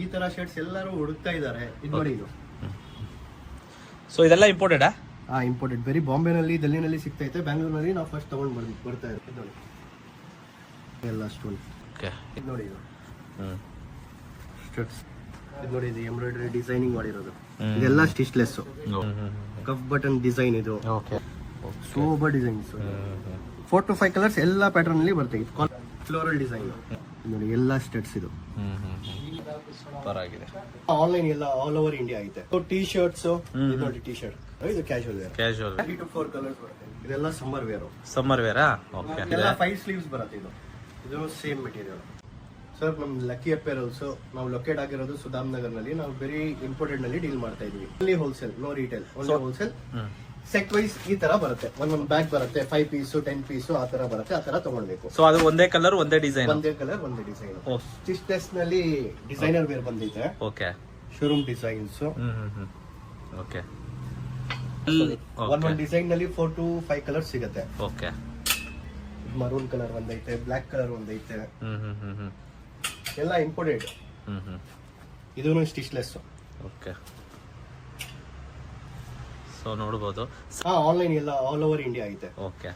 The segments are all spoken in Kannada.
ಈ ತರ ಶರ್ಟ್ಸ್ ಎಲ್ಲರೂ ಹುಡುಕ್ತಾ ಇದ್ದಾರೆ. ಇದು ನೋಡಿ ಇದು. ಸೊ ಇದೆಲ್ಲ ಇಂಪೋರ್ಟೆಡಾ? ಇಂಪೋರ್ಟೆಡ್. ಬರೀ ಬಾಂಬೆನಲ್ಲಿ, ಡೆಲ್ಲಿನಲ್ಲಿ ಸಿಗ್ತಾ ಇತ್ತು. ಬ್ಯಾಂಗ್ಳೂರ್ನಲ್ಲಿ ನಾವು ಫಸ್ಟ್ ತಗೊಂಡು ಬರ್ತಾ ಇದ್ದೀವಿ. ಇದು ನೋಡಿ ಎಲ್ಲ ಸ್ಟೋನ್. ಓಕೆ. ಇದು ನೋಡಿ ಇದು ಶರ್ಟ್ಸ್. ಇದು ನೋಡಿ ಇದು ಎಂಬ್ರಾಯ್ಡರಿ ಡಿಸೈನಿಂಗ್ ಮಾಡಿರೋದು. ಇದೆಲ್ಲ ಸ್ಟಿಚ್ಲೆಸ್. ಕಫ್ ಬಟನ್ ಡಿಸೈನ್ ಇದು. Okay. Super designs. 4 to 5 colours ಎಲ್ಲ ಪ್ಯಾಟರ್ನ್ ಅಲ್ಲಿ ಬರುತ್ತೆ. ಇದು ಫ್ಲೋರಲ್ ಡಿಸೈನ್ ನೋಡಿ. ಎಲ್ಲ ಸ್ಟಡ್ಸ್ ಇದು. ಸೂಪರ್ ಆಗಿದೆ. ಆನ್ಲೈನ್ ಎಲ್ಲ ಆಲ್ ಓವರ್ ಇಂಡಿಯಾ ಐತೆ. Tea shirts. ಇದು ನೋಡಿ ಟೀ ಶರ್ಟ್. ಇದು ಕ್ಯಾಶುವಲ್ ವೇರ್. 3 to 4 ಕಲರ್ಸ್ ಬರುತ್ತೆ. ಇದೆಲ್ಲ ಸಮ್ಮರ್ ವೇರ್. ಸಮ್ಮರ್ ವೇರಾ? ಓಕೆ. ಎಲ್ಲ 5 ಸ್ಲೀವ್ಸ್ ಬರುತ್ತೆ. ಇದು ಸೇಮ್ ಮೆಟೀರಿಯಲ್. ಸರ್ ನಮ್ ಲಕ್ಕಿ ಅಪೇರಲ್ಸ್ ನಾವು ಲೊಕೇಟ್ ಆಗಿರೋದು ಸುಧಾಮ್ ನಗರ್ ನಲ್ಲಿ. ನಾವು ಬರೀ ಇಂಪೋರ್ಟೆಡ್ ನಲ್ಲಿ ಡೀಲ್ ಮಾಡ್ತಾ ಇದೀವಿ. Only wholesale, no retail, only wholesale. Set wise ಈ ತರ ಬರುತ್ತೆ. ಒಂದೊಂದು ಬ್ಯಾಗ್ ಬರುತ್ತೆ. 5 ಪೀಸ್ 10 ಪೀಸ್ ಆ ತರ ಬರುತ್ತೆ. ಆ ತರ ತಗೊಳ್ಬೇಕು. ಸೊ ಅದು ಒಂದೇ ಕಲರ್ ಒಂದೇ ಡಿಸೈನ್. ಒಂದೇ ಕಲರ್ ಒಂದೇ ಡಿಸೈನ್. ಸ್ಟಿಚ್ಲೆಸ್ ನಲ್ಲಿ ಡಿಸೈನರ್ ವೇರ್ ಬಂದಿದೆ. ಓಕೆ. Showroom designs. ಓಕೆ. ಒಂದೊಂದು ಡಿಸೈನ್ ನಲ್ಲಿ 4 to 5 ಕಲರ್ ಸಿಗುತ್ತೆ. ಓಕೆ. ಮರೂನ್ ಕಲರ್ ಒಂದೈತೆ, ಬ್ಲಾಕ್ ಕಲರ್ ಒಂದೈತೆ. ಎಲ್ಲ ಇಂಪೋರ್ಟೆಡ್. ಇದೂ ಸ್ಟಿಚ್ಲೆಸ್. ಓಕೆ. ಸೊ ನೋಡಬಹುದು. ಆನ್ಲೈನ್ ಎಲ್ಲ ಆಲ್ ಓವರ್ ಇಂಡಿಯಾ ಐತೆ. ಓಕೆ.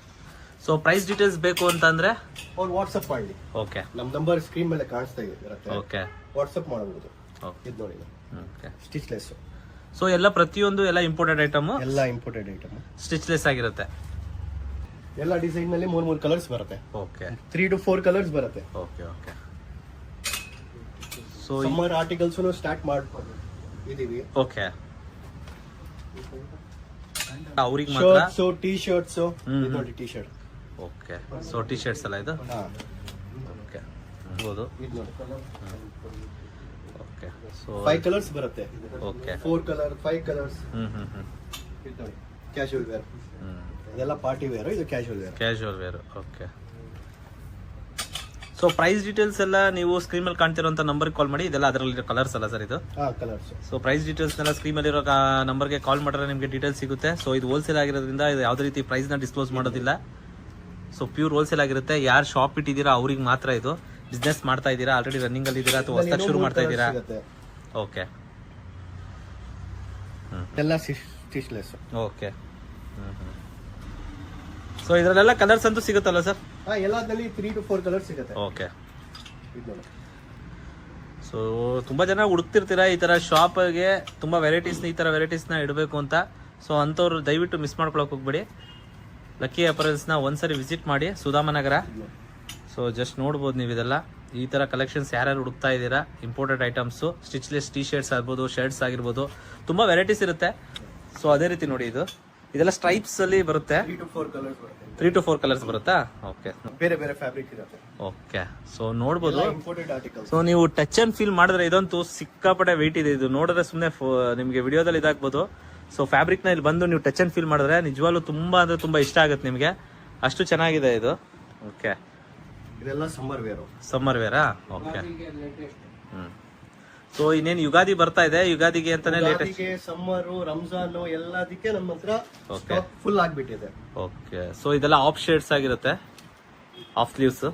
ಸೊ ಪ್ರೈಸ್ ಡೀಟೇಲ್ಸ್ ಬೇಕು ಅಂತಂದ್ರೆ ಅವ್ರು ವಾಟ್ಸ್ಆಪ್ ಮಾಡಿ. ಓಕೆ. ನಮ್ ನಂಬರ್ ಸ್ಕ್ರೀನ್ ಮೇಲೆ ಕಾಣಿಸ್ತಾ ಇರುತ್ತೆ. ಓಕೆ. ವಾಟ್ಸ್ಆಪ್ ಮಾಡಬಹುದು. ಓಕೆ. ಇದು ನೋಡಿ. ಓಕೆ. ಸ್ಟಿಚ್ಲೆಸ್. ಸೊ ಎಲ್ಲ ಪ್ರತಿಯೊಂದು ಎಲ್ಲ ಇಂಪೋರ್ಟೆಡ್ ಐಟಮ್. ಎಲ್ಲ ಇಂಪೋರ್ಟೆಡ್ ಐಟಮ್ ಸ್ಟಿಚ್ಲೆಸ್ ಆಗಿರುತ್ತೆ. ಎಲ್ಲ ಡಿಸೈನ್ ನಲ್ಲಿ 3 ಕಲರ್ಸ್ ಬರುತ್ತೆ. ಓಕೆ. 3 to 4 ಕಲರ್ಸ್ ಬರುತ್ತೆ. Okay. Okay. So summer articles start ಮಾಡ್ಕೊಂಡು ಇದೀವಿ. ಓಕೆ. ಅವ್ರಿಗೆ ಮಾತ್ರ ಶರ್ಟ್ಸ್, ಟೀ ಶರ್ಟ್ಸ್. ಇದು ನೋಡಿ T shirt. Okay. So T shirts ಅಲ್ಲ ಇದು? ಓಕೆ. ನೋಡಬಹುದು. ಇದು ನೋಡಿ. ಓಕೆ. ಸೊ 5 ಕಲರ್ಸ್ ಬರುತ್ತೆ. ಓಕೆ. 4 colour 5 colours. ಇದು ನೋಡಿ ಕ್ಯಾಶುವಲ್ ವೇರ್. ಇದೆಲ್ಲ ಪಾರ್ಟಿ ವೇರ್. ಇದು casual wear. Casual wear. Okay. So price details ಎಲ್ಲ ನೀವು ಸ್ಕ್ರೀನ್ ಮೇಲೆ ಕಾಣ್ತಿರೋಂಥ ನಂಬರ್ಗೆ ಕಾಲ್ ಮಾಡಿ. ಇದೆಲ್ಲ ಅದರಲ್ಲಿ ಕಲರ್ಸ್ ಅಲ್ಲ ಸರ್ ಇದು? ಕಲರ್ಸ್. ಸೊ ಪ್ರೈಸ್ ಡೀಟೇಲ್ಸ್ ಎಲ್ಲ ಸ್ಕ್ರೀನ್ ಮೇಲೆ ಇರೋ ನಂಬರ್ಗೆ ಕಾಲ್ ಮಾಡಿದ್ರೆ ನಿಮಗೆ ಡೀಟೇಲ್ಸ್ ಸಿಗುತ್ತೆ. ಸೊ ಇದು ಹೋಲ್ಸೇಲ್ ಆಗಿರೋದ್ರಿಂದ ಇದು ಯಾವುದೇ ರೀತಿ ಪ್ರೈಸ್ನ ಡಿಸ್ಕ್ಲೋಸ್ ಮಾಡೋದಿಲ್ಲ. ಸೊ ಪ್ಯೂರ್ ಹೋಲ್ಸೇಲ್ ಆಗಿರುತ್ತೆ. ಯಾರು ಶಾಪ್ ಇಟ್ಟಿದ್ದೀರಾ ಅವ್ರಿಗೆ ಮಾತ್ರ ಇದು. ಬಿಸ್ನೆಸ್ ಮಾಡ್ತಾ ಇದ್ದೀರಾ, ಆಲ್ರೆಡಿ ರನ್ನಿಂಗ್ ಅಲ್ಲಿ ಇದ್ದೀರಾ ಅಥವಾ ಹೊಸದಾಗಿ ಶುರು ಮಾಡ್ತಾ ಇದ್ದೀರಾ? ಓಕೆ. ಎಲ್ಲ ಸ್ಟಿಚ್ಲೆಸ್. ಓಕೆ. ಸೊ ಇದರಲ್ಲೆಲ್ಲ ಕಲರ್ಸ್ ಅಂತೂ ಸಿಗುತ್ತಲ್ಲ ಸರ್? ಎಲ್ಲದಲ್ಲಿ 3 to 4 ಕಲರ್ಸ್ ಸಿಗುತ್ತೆ. ಓಕೆ. ಸೊ ತುಂಬಾ ಜನ ಹುಡುಕ್ತಿರ್ತೀರಾ ಈ ತರ ಶಾಪ್ಗೆ ತುಂಬಾ ವೆರೈಟೀಸ್ನ, ಈ ತರ ವೆರೈಟೀಸ್ನ ಇಡಬೇಕು ಅಂತ. ಸೊ ಅಂಥವ್ರು ದಯವಿಟ್ಟು ಮಿಸ್ ಮಾಡ್ಕೊಳಕ್ ಹೋಗ್ಬೇಡಿ. ಲಕ್ಕಿ ಅಪರಲ್ಸ್ನ ಒಂದ್ಸರಿ ವಿಸಿಟ್ ಮಾಡಿ, ಸುಧಾಮನಗರ. ಸೊ ಜಸ್ಟ್ ನೋಡ್ಬೋದು ನೀವು ಇದೆಲ್ಲ. ಈ ತರ ಕಲೆಕ್ಷನ್ಸ್ ಯಾರ್ಯಾರು ಹುಡುಕ್ತಾ ಇದ್ದೀರಾ, ಇಂಪೋರ್ಟೆಡ್ ಐಟಮ್ಸು, ಸ್ಟಿಚ್ಲೆಸ್ ಟೀ ಶರ್ಟ್ಸ್ ಆಗ್ಬೋದು, ಶರ್ಟ್ಸ್ ಆಗಿರ್ಬೋದು, ತುಂಬಾ ವೆರೈಟೀಸ್ ಇರುತ್ತೆ. ಸೊ ಅದೇ ರೀತಿ ನೋಡಿ ಇದೆಲ್ಲ ಸ್ಟ್ರೈಪ್ಸ್ ಅಲ್ಲಿ ಬರುತ್ತೆ. 3 to 4 ಕಲರ್ಸ್ ಬರುತ್ತೆ. 3 to 4 ಕಲರ್ಸ್ ಬರುತ್ತಾ? ಓಕೆ. ಬೇರೆ ಬೇರೆ ಫ್ಯಾಬ್ರಿಕ್ ಇರುತ್ತೆ. ಓಕೆ. ಸೊ ನೋಡ್ಬೋದು. Imported articles. ಸೊ ನೀವು ಟಚ್ ಅಂಡ್ ಫೀಲ್ ಮಾಡಿದ್ರೆ ಇದಂತೂ ಸಿಕ್ಕಾಪಟ್ಟೆ ವೆಯ್ಟ್ ಇದೆ. ಇದು ನೋಡಿದ್ರೆ ಸುಮ್ಮನೆ ನಿಮಗೆ ವಿಡಿಯೋದಲ್ಲಿ ಇದಾಗ್ಬೋದು. ಸೊ ಫ್ಯಾಬ್ರಿಕ್ ನ ಇಲ್ಲಿ ಬಂದು ನೀವು ಟಚ್ ಅಂಡ್ ಫೀಲ್ ಮಾಡಿದ್ರೆ ನಿಜವಾಗ್ಲೂ ತುಂಬಾ ಅಂದ್ರೆ ತುಂಬಾ ಇಷ್ಟ ಆಗುತ್ತೆ ನಿಮಗೆ. ಅಷ್ಟು ಚೆನ್ನಾಗಿದೆ ಇದು. ಓಕೆ. ಇದೆಲ್ಲ ಸಮ್ಮರ್ ವೇರ್. ಸಮ್ಮರ್ ವೇರಾ? ಓಕೆ. ಸೊ ಇನ್ನೇನು ಯುಗಾದಿ ಬರ್ತಾ ಇದೆ, ಯುಗಾದಿಗೆ ಅಂತಾನೆ ಲೇಟೆಸ್ಟ್. ಸಮ್ಮರ್, ರಂಜಾನ್ ಎಲ್ಲದಕ್ಕೆ ನಮ್ಮ ಹತ್ರ ಸ್ಟಾಕ್ ಫುಲ್ ಆಗ್ಬಿಟ್ಟಿದೆ. ಓಕೆ. ಸೊ ಇದೆಲ್ಲ ಆಫ್ ಶೇಡ್ಸ್ ಆಗಿರುತ್ತೆ, ಆಫ್ ಸ್ಲೀವ್ಸ್.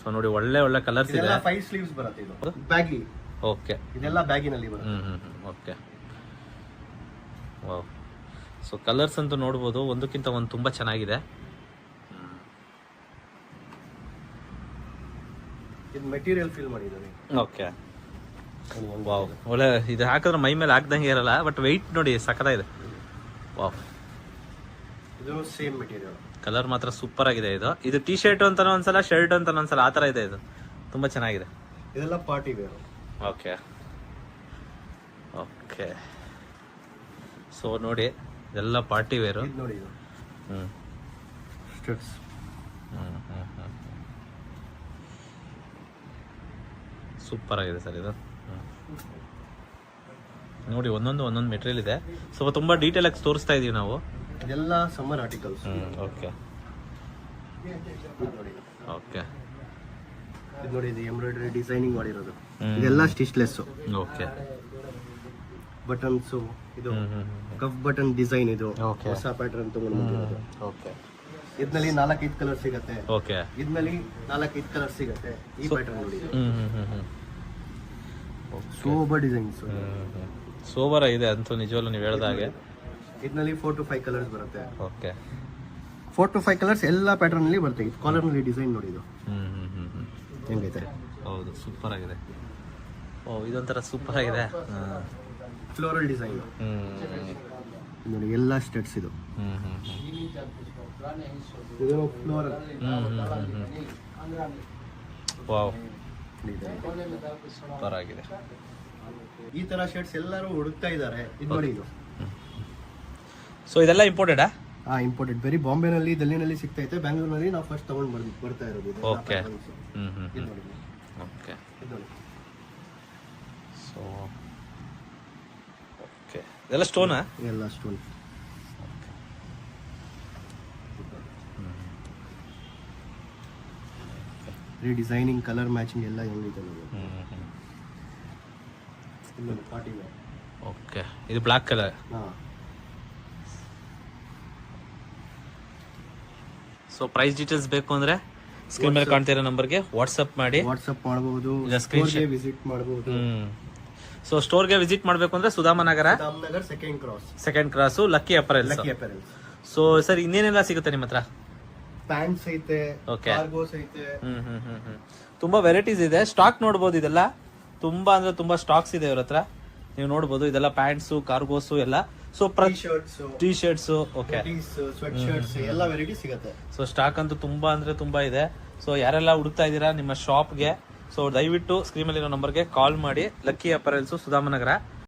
ಸೊ ನೋಡಿ ಒಳ್ಳೆ ಒಳ್ಳೆ ಕಲರ್ಸ್ ಇದೆ. 5 ಸ್ಲೀವ್ಸ್ ಬರುತ್ತೆ. ಇದು ಬ್ಯಾಗಿ. ಓಕೆ. ಇದೆಲ್ಲ ಬ್ಯಾಗಿನಲ್ಲಿ ಬರುತ್ತೆ. ಓಕೆ. ವಾವ್. ಸೊ ಕಲರ್ಸ್ ಅಂತೂ ನೋಡ್ಬೋದು, ಒಂದಕ್ಕಿಂತ ಒಂದು ತುಂಬಾ ಚೆನ್ನಾಗಿದೆ. ಇದು ಮೆಟೀರಿಯಲ್ ಫೀಲ್ ಮಾಡಿದ್ದೀನಿ. ಓಕೆ. ವಾವ್. ಒಳ್ಳೆ ಇದು ಹಾಕಿದ್ರೆ ಮೈ ಮೇಲೆ ಹಾಕ್ದಂಗೆ ಇರಲ್ಲ, ಬಟ್ ವೆಯ್ಟ್ ನೋಡಿ ಸಖತ್ತಾಗಿದೆ. ವಾವ್. ಇದು ಸೇಮ್ ಮೆಟೀರಿಯಲ್. ಕಲರ್ ಮಾತ್ರ ಸೂಪರ್ ಆಗಿದೆ. ಇದು ಟೀ ಶರ್ಟ್ ಅಂತಾನೆ ಒಂದ್ಸಲ, ಶರ್ಟ್ ಅಂತಾನೆ ಒಂದ್ಸಲ, ಆ ತರ ಇದೆ. ಇದು ತುಂಬಾ ಚೆನ್ನಾಗಿದೆ. ಇದೆಲ್ಲ party wear. Okay. Okay. So ನೋಡಿ ಇದೆಲ್ಲ ಪಾರ್ಟಿ ವೇರು. ನೋಡಿ ಇದು ಸ್ಟಡ್ಸ್. ಸೂಪರ್ ಆಗಿದೆ ಸರ್ ಇದು. ನೋಡಿ ಒಂದೊಂದು ಮೆಟೀರಿಯಲ್ ಇದೆ. ಸೊ ತುಂಬಾ ಡೀಟೇಲ್ ಆಗಿ ತೋರಿಸ್ತಾ ಇದೀವಿ ನಾವು. ಇದೆಲ್ಲ ಸಮ್ಮರ್ ಆರ್ಟಿಕಲ್ಸ್. ಓಕೆ. ಓಕೆ. ಇದು ನೋಡಿ ಇದು ಎಂಬ್ರಾಯ್ಡರಿ ಡಿಸೈನಿಂಗ್ ಮಾಡಿರೋದು. ಇದೆಲ್ಲ ಸ್ಟಿಚ್ಲೆಸ್. ಓಕೆ. ಬಟನ್ಸ್. ಇದು ಕಫ್ ಬಟನ್ ಡಿಸೈನ್. ಇದು ಓಕೆ. ಹೊಸ ಪ್ಯಾಟರ್ನ್ ತಗೊಂಡು. ಓಕೆ. ಇದರಲ್ಲಿ 4-5 ಕಲರ್ ಸಿಗುತ್ತೆ. ಓಕೆ. ಇದರಲ್ಲಿ 4-5 ಕಲರ್ ಸಿಗುತ್ತೆ. ಈ ಪ್ಯಾಟರ್ನ್ ನೋಡಿ. Sober designs. ಸೋಬರ ಇದೆ ಅಂತೂ ನಿಜವಲ್ಲೂ ನೀವು ಹೇಳ್ದಾಗೆ. ಇದರಲ್ಲಿ 4 to 5 ಕಲರ್ಸ್ ಬರುತ್ತೆ. ಓಕೆ 4 to 5 ಕಲರ್ಸ್ ಎಲ್ಲ ಪ್ಯಾಟರ್ನ್ ಅಲ್ಲಿ ಬರುತ್ತೆ. ಇದು ಕಾಲರ್ ನಲ್ಲಿ ಡಿಸೈನ್ ನೋಡಿ, ಇದು ಹೆಂಗೈತೆ. ಹೌದು ಸೂಪರ್ ಆಗಿದೆ. ಓ ಇದೊಂಥರ ಸೂಪರ್ ಆಗಿದೆ. ಫ್ಲೋರಲ್ ಡಿಸೈನ್ ನೋಡಿ, ಎಲ್ಲ ಸ್ಟೆಟ್ಸ್ ಇದು. ಇದು ಫ್ಲೋರಲ್. ವಾವ್ ಸೂಪರ್ ಆಗಿದೆ. ಈ ತರ ಶರ್ಟ್ಸ್ ಎಲ್ಲರೂ ಹುಡುಕ್ತಾ ಇದ್ದಾರೆ. ಇದು ನೋಡಿ, ಇದು ಸೊ ಇದೆಲ್ಲ ಇಂಪೋರ್ಟೆಡಾ? ಇಂಪೋರ್ಟೆಡ್. ಬರೀ ಬಾಂಬೆನಲ್ಲಿ, ಡೆಲ್ಲಿನಲ್ಲಿ ಸಿಗ್ತೈತೆ. ಬ್ಯಾಂಗ್ಳೂರ್ನಲ್ಲಿ ನಾವು ಫಸ್ಟ್ ತಗೊಂಡ್ ಬರ್ತಾ ಇರೋದು ಇದು. ಓಕೆ ಇದು ನೋಡಿ, ಓಕೆ ಇದು ನೋಡಿ. ಸೊ ಓಕೆ ಇದೆಲ್ಲ ಸ್ಟೋನಾ? ಎಲ್ಲ ಸ್ಟೋನ್. ಡಿಸೈನಿಂಗ್, ಕಲರ್ ಮ್ಯಾಚಿಂಗ್ ಎಲ್ಲ ಹೆಂಗಿದೆ ನೋಡಿ. ಇಲ್ಲೊಂದು ಪಾರ್ಟಿ ವೇರ್. ಓಕೆ ಇದು black colour. So price details ಬೇಕು ಅಂದ್ರೆ ಸ್ಕ್ರೀನ್ ಮೇಲೆ ಕಾಣ್ತಿರೋ ನಂಬರ್ಗೆ ವಾಟ್ಸಪ್ ಮಾಡಿ. ವಾಟ್ಸಪ್ ಮಾಡಬಹುದು, ಇಲ್ಲ ಸ್ಕ್ರೀನ್ಶಾಟ್ ವಿಸಿಟ್ ಮಾಡಬಹುದು. ಸೊ ಸ್ಟೋರ್ಗೆ ವಿಸಿಟ್ ಮಾಡಬೇಕು ಅಂದ್ರೆ Sudhamanagar Ramanagar second cross, lucky apparels. So sir ಇನ್ನೇನೆಲ್ಲ ಸಿಗುತ್ತೆ ನಿಮ್ಮ ಹತ್ರ? ಪ್ಯಾಂಟ್ಸ್ ಐತೆ, Okay. ಕಾರ್ಗೋಸ್ ಐತೆ. ತುಂಬಾ ವೆರೈಟೀಸ್ ಇದೆ. ಸ್ಟಾಕ್ ನೋಡ್ಬೋದು. ಇದೆಲ್ಲ ತುಂಬಾ ಅಂದ್ರೆ ತುಂಬಾ ಸ್ಟಾಕ್ಸ್ ಇದೆ ಇವ್ರ ಹತ್ರ. ನೀವು ನೋಡ್ಬೋದು ಇದೆಲ್ಲ ಪ್ಯಾಂಟ್ಸ್, ಕಾರ್ಗೋಸ್ ಎಲ್ಲ. So shirts, T shirts, okay, sweat shirts ಎಲ್ಲ ವೆರೈಟಿ ಸಿಗುತ್ತೆ. ಸೊ ಸ್ಟಾಕ್ ಅಂತೂ ತುಂಬಾ ಅಂದ್ರೆ ತುಂಬಾ ಇದೆ. ಸೊ ಯಾರೆಲ್ಲ ಹುಡುಕ್ತಾ ಇದ್ದೀರಾ ನಿಮ್ಮ ಶಾಪ್ಗೆ, ಸೊ ದಯವಿಟ್ಟು ಸ್ಕ್ರೀನ್ ಮೇಲೆ ಇರೋ ನಂಬರ್ಗೆ ಕಾಲ್ ಮಾಡಿ. Lucky apparels Sudhamanagar.